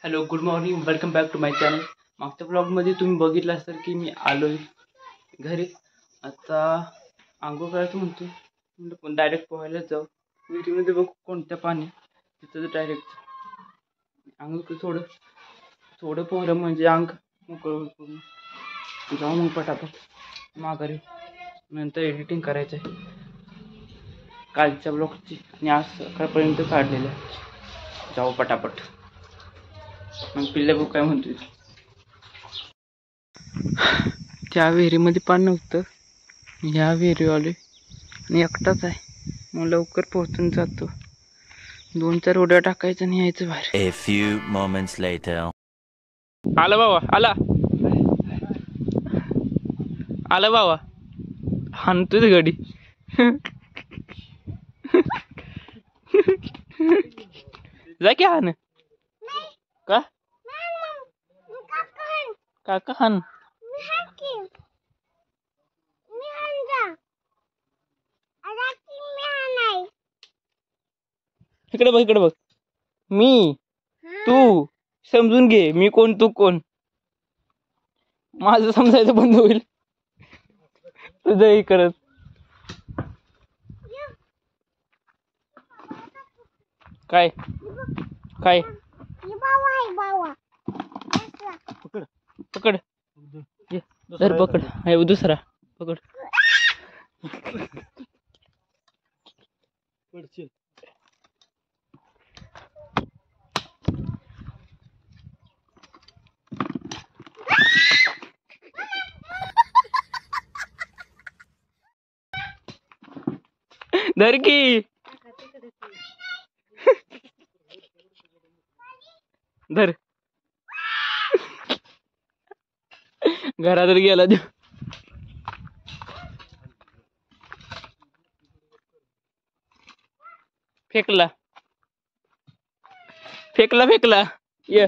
Hello, good morning, welcome back to my channel. मागच्या ब्लॉगमध्ये तुम्ही बघितलं असेल की मी आलोय घरी. आता आंघोळ करायचं म्हणतो, म्हणजे पण डायरेक्ट पोहायलाच जाऊ. विहिरीमध्ये बघू कोणत्या पाणी, तिथं डायरेक्ट आंघोळ थोडं थोडं पोहलं म्हणजे अंग मोकळं होईल पूर्ण. जाऊ मग पटापट माघारी. नंतर एडिटिंग करायचं आहे कालच्या ब्लॉगची आणि आज सकाळपर्यंत काढलेलं आहे. जाऊ पटापट. मग पिल्ल्या भाऊ काय म्हणतोय, त्या विहिरीमध्ये पाणी नव्हतं, ह्या विहिरी आलोय आणि एकटाच आहे. मग लवकर पोहोचून जातो. 2-4 उड्या टाकायचं आणि यायचं बाहेर. A few moments later. आला बाबा, आला आला बाबा, हाणतोय गाडी. जा की हाण. का काका हाण. इकडे बघ, इकडे बघ. मी तू समजून घे, मी कोण तू कोण. माझं समजायचं बंद होईल तुझंही करत. काय काय पकड पकड, धर पकड. आहे दुसरा पकड. धर की, धर. घरात गेला देव. फेकला फेकला फेकला. ये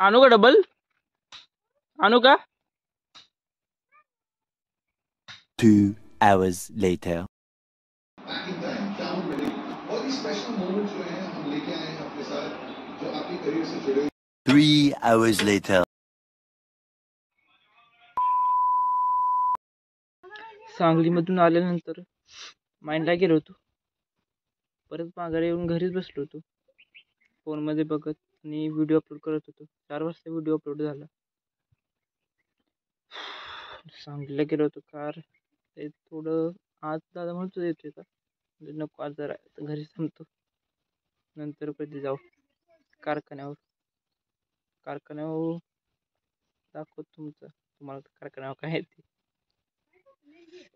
आणू का डबल, आणू का? 2 hours later. Back in time क्या मिलेगी बहुत ही स्पेशल मोमेंट जो है हम लेके आए हैं अपने साथ जो आपके करियर से जुड़े 3 hours later. सांगलीमधून आल्यानंतर माइंडला गेलो होतो. परत माघारी येऊन घरीच बसलो होतो, फोनमध्ये बघत आणि व्हिडिओ अपलोड करत होतो. 4 वाजता व्हिडिओ अपलोड झाला. सांगलीला गेलो होतो कार ते थोडं. आज दादा म्हणतो येतोय का, नको आज जरा घरी थांबतो, नंतर कधी जाऊ कारखान्यावर. दाखवतो तुम्हाला कारखान्यावर काय आहे ते.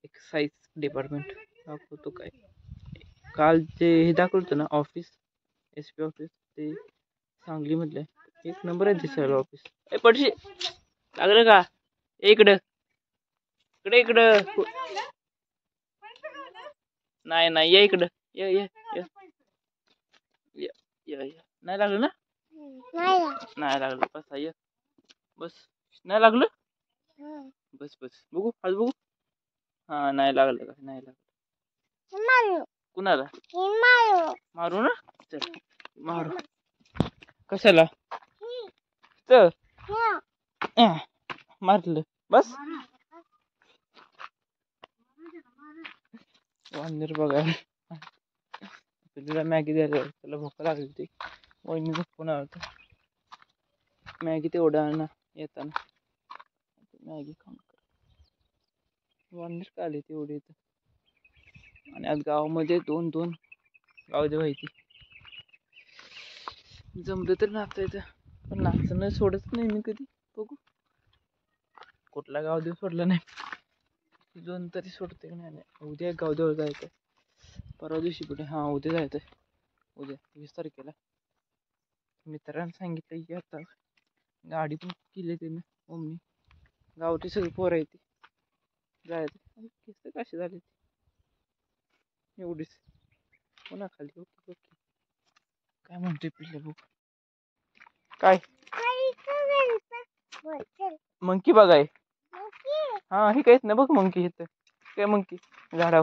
एक्साईज डिपार्टमेंट दाखवतो. काय काल जे हे दाखवलं ना ऑफिस, SP ऑफिस, ते सांगलीमधलं आहे. 1 नंबर आहे दिसायला ऑफिस. पडशी लागलं का? इकडं इकडे इकडं. नाही नाही, ये इकडं, ये ये ये ये ये ये. नाही लागलं ना? नाही लागलं. बस ये, बस. नाही लागलं, बस बस. बघू आज बघू. हा, नाही लागलं का? नाही लागलं. कुणाला मारू ना? चल मारू. कशाला तर मारलं बस. वांदर बघायला तुला मॅगी द्यायला, त्याला भूक लागली होती. वहिनीचा फोन आला होता, मॅगी तेवढा आणा येताना. मॅगी खाऊन वांदर का आली तेवढी इथं. आणि आज गावामध्ये 2 गावदेव व्हायची. जमलं तर नाचायचं, पण नाचणं सोडत नाही मी कधी. बघू कुठला गावदेव सोडला नाही. 2 तरी सोडते की नाही. उद्या गावदेव जायचं, परवा दिवशी कुठे. हा, उद्या जायचं. उद्या 20 तारखेला मित्रांनी सांगितलं की आता गाडी पण केली त्यानं मम्मी. गावठी सगळी पोरं आहे ती जायचं. किस्त कशी झाली एवढीच पुन्हा खाली. Okay okay. काय म्हणतोय पिल्ले भाऊ? काय मंकी बघाय हा हे काहीच नाही बघ मंकी इथं काय मंकी झाडावर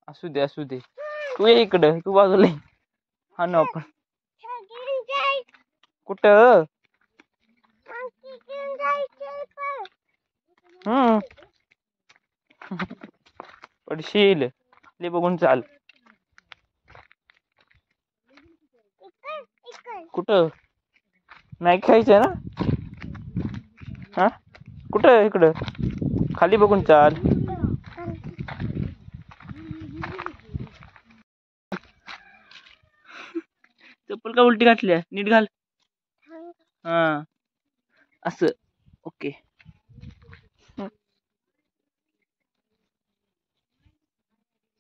असू दे असू दे तू ये इकडं तू बाजूला ये. हा ना आपण कुठं पडशील ले बघून चाल कुठं नाही खायचंय ना हा कुठं इकडं खाली बघून चाल चप्पल का उलटी घातल्या नीट घाल हा असं ओके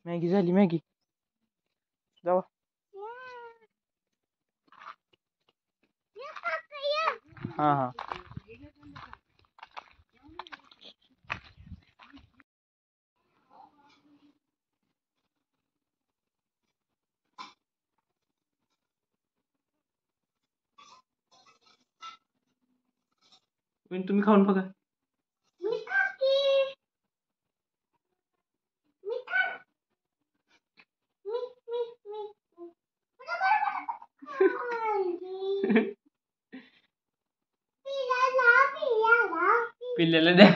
मॅगी झाली मॅगी जावा हा हा तुम्ही खाऊन बघा पिल्ल्याला द्या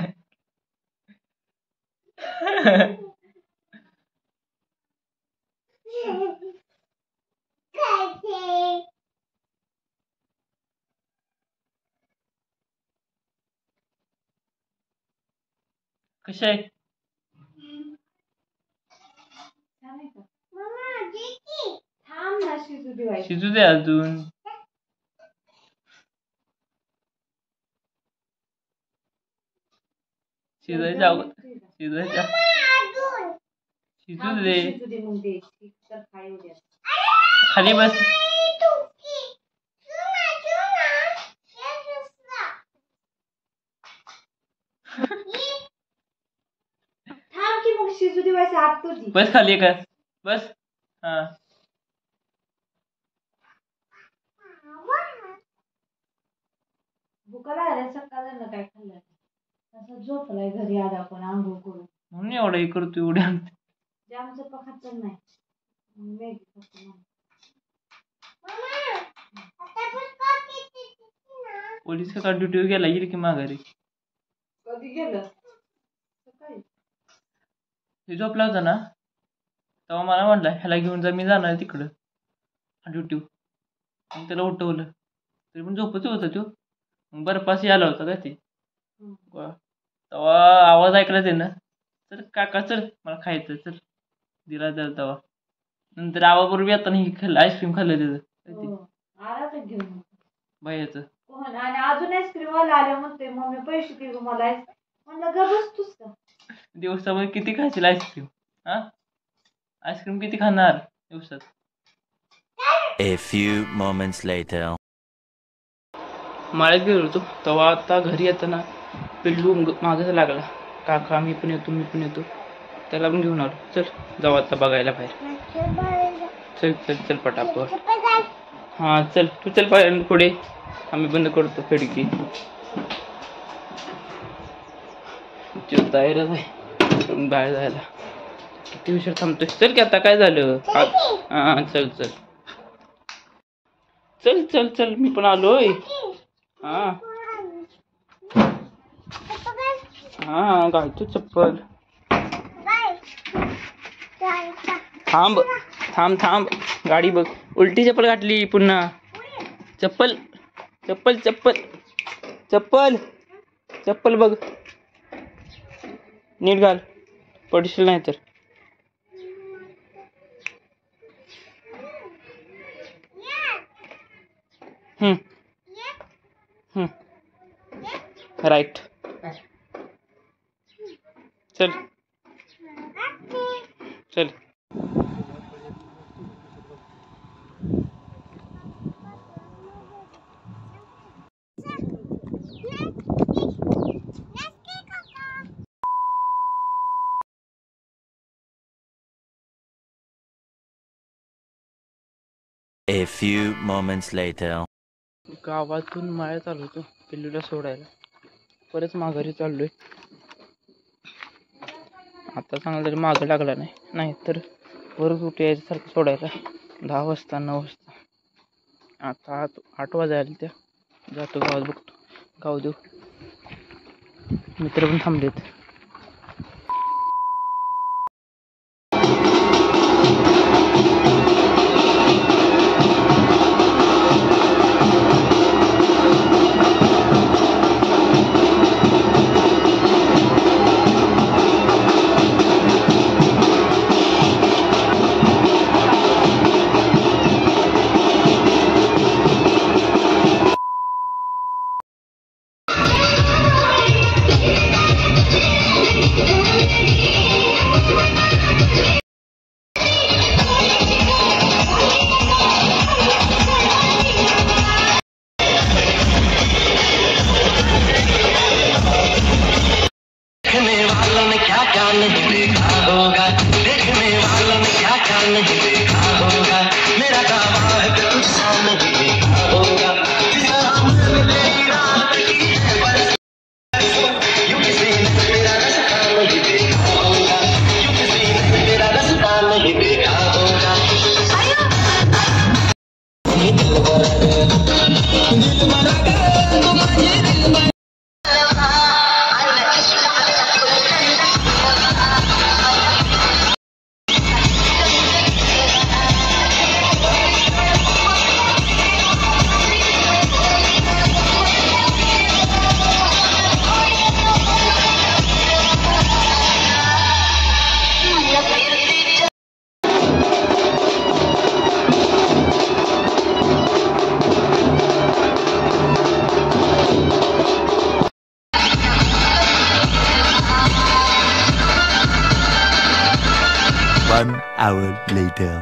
कशा आहे शिजू दे अजून शिजायच्या शिजू दे खाली बस बस खाली का बस हा भुकाला आल्या सकाळला काय खाल्लं असं झोपलाय घरी आला आपण आंघोळ करून म्हणून एवढं हे करतो एवढ्या जामचं पखाचं नाही मॅगी खातो पोलीस का ड्युटीवर गेला येईल की माघारी कधी गेलं सकाळी हे झोपला होता ना तेव्हा मला म्हटलं ह्याला घेऊन जा मी जाणार तिकडं ड्युटीवर मग त्याला उठवलं तरी पण झोपच होता तो मग बर्फाशी आला होता का ते तेव्हा आवाज ऐकला ते ना चल काका चल मला खायचं चल दिला त्याला तेव्हा नंतर आवाबरोबर येताना ही खाल्लं आईस्क्रीम खाल्लं त्याचं आला तर घेऊन बायाचं आणि अजून आईस्क्रीम वाला आल्या म्हणते मम्मी पैसे दे मला म्हणलं ग बसतोस का दिवसामध्ये किती खायची आईस्क्रीम हा आईस्क्रीम किती खाणार दिवसात A few moments later. माळ्यात गेलो होतो तेव्हा आता घरी येताना पिल्लू मागच लागला काका मी पण येतो त्याला पण घेऊन आलो चल जाऊ आता बघायला बाहेर चल चल चल पटापट हां चल तू चल पुढे आम्ही बंद करतो खिडकी तयारच आहे बाहेर जायला किती उशीर थांबतोय चल की आता काय झालं हां चल चल चल चल चल मी पण आलोय हां हां घालतो चप्पल थांब थांब थांब गाडी बघ उलटी चप्पल घातली पुन्हा चप्पल चप्पल चप्पल चप्पल चप्पल बघ नीट घाल पडशील नाही तर राईट चल चल A few moments later. गावातून माळ्यात आलो होतो पिल्लूला सोडायला. परत माघारी चाललोय. आता चांगला तरी मागं लागला नाही, नाहीतर परत उठे यायच्यासारखं सोडायला 10 वाजता 9 वाजता. आता 8 वाजायला त्या जातो गावात बघतो. गाव देऊ मित्र पण थांबलेत. देखने वालों ने क्या क्या नहीं देखा होगा, देखने वालों ने क्या क्या नहीं देखा होगा, मेरा दावा है कि कुछ सा नहीं देखा होगा, जिस तरह मिले रात की है बरस, यूं किसी ने मेरा रास्ता नहीं देखा होगा, यूं किसी ने मेरा रास्ता नहीं देखा होगा। One hour later.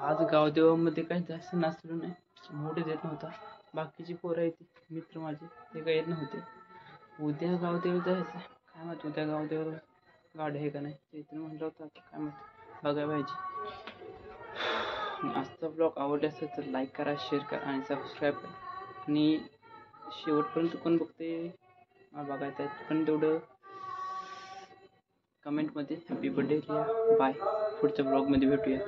आज गावदेवामध्ये काही जास्त नाचलो नाही. मोठे येत नव्हता. बाकीची पोरं आहेत मित्र माझे ते काही येत नव्हते. उद्या गावदेव जायचं काय माहिती. उद्या गावदेव गाडी आहे का नाही ते इथे म्हटलं होतं. काय माहिती बघायला पाहिजे. आजचा ब्लॉग आवडला असेल तर लाईक करा, शेअर करा आणि सबस्क्राईब करा. आणि शेवटपर्यंत कोण बघते बघायचं पण तेवढं कमेंटमध्ये हॅपी बर्थडे लिहा. बाय. पुढच्या ब्लॉगमध्ये भेटूया.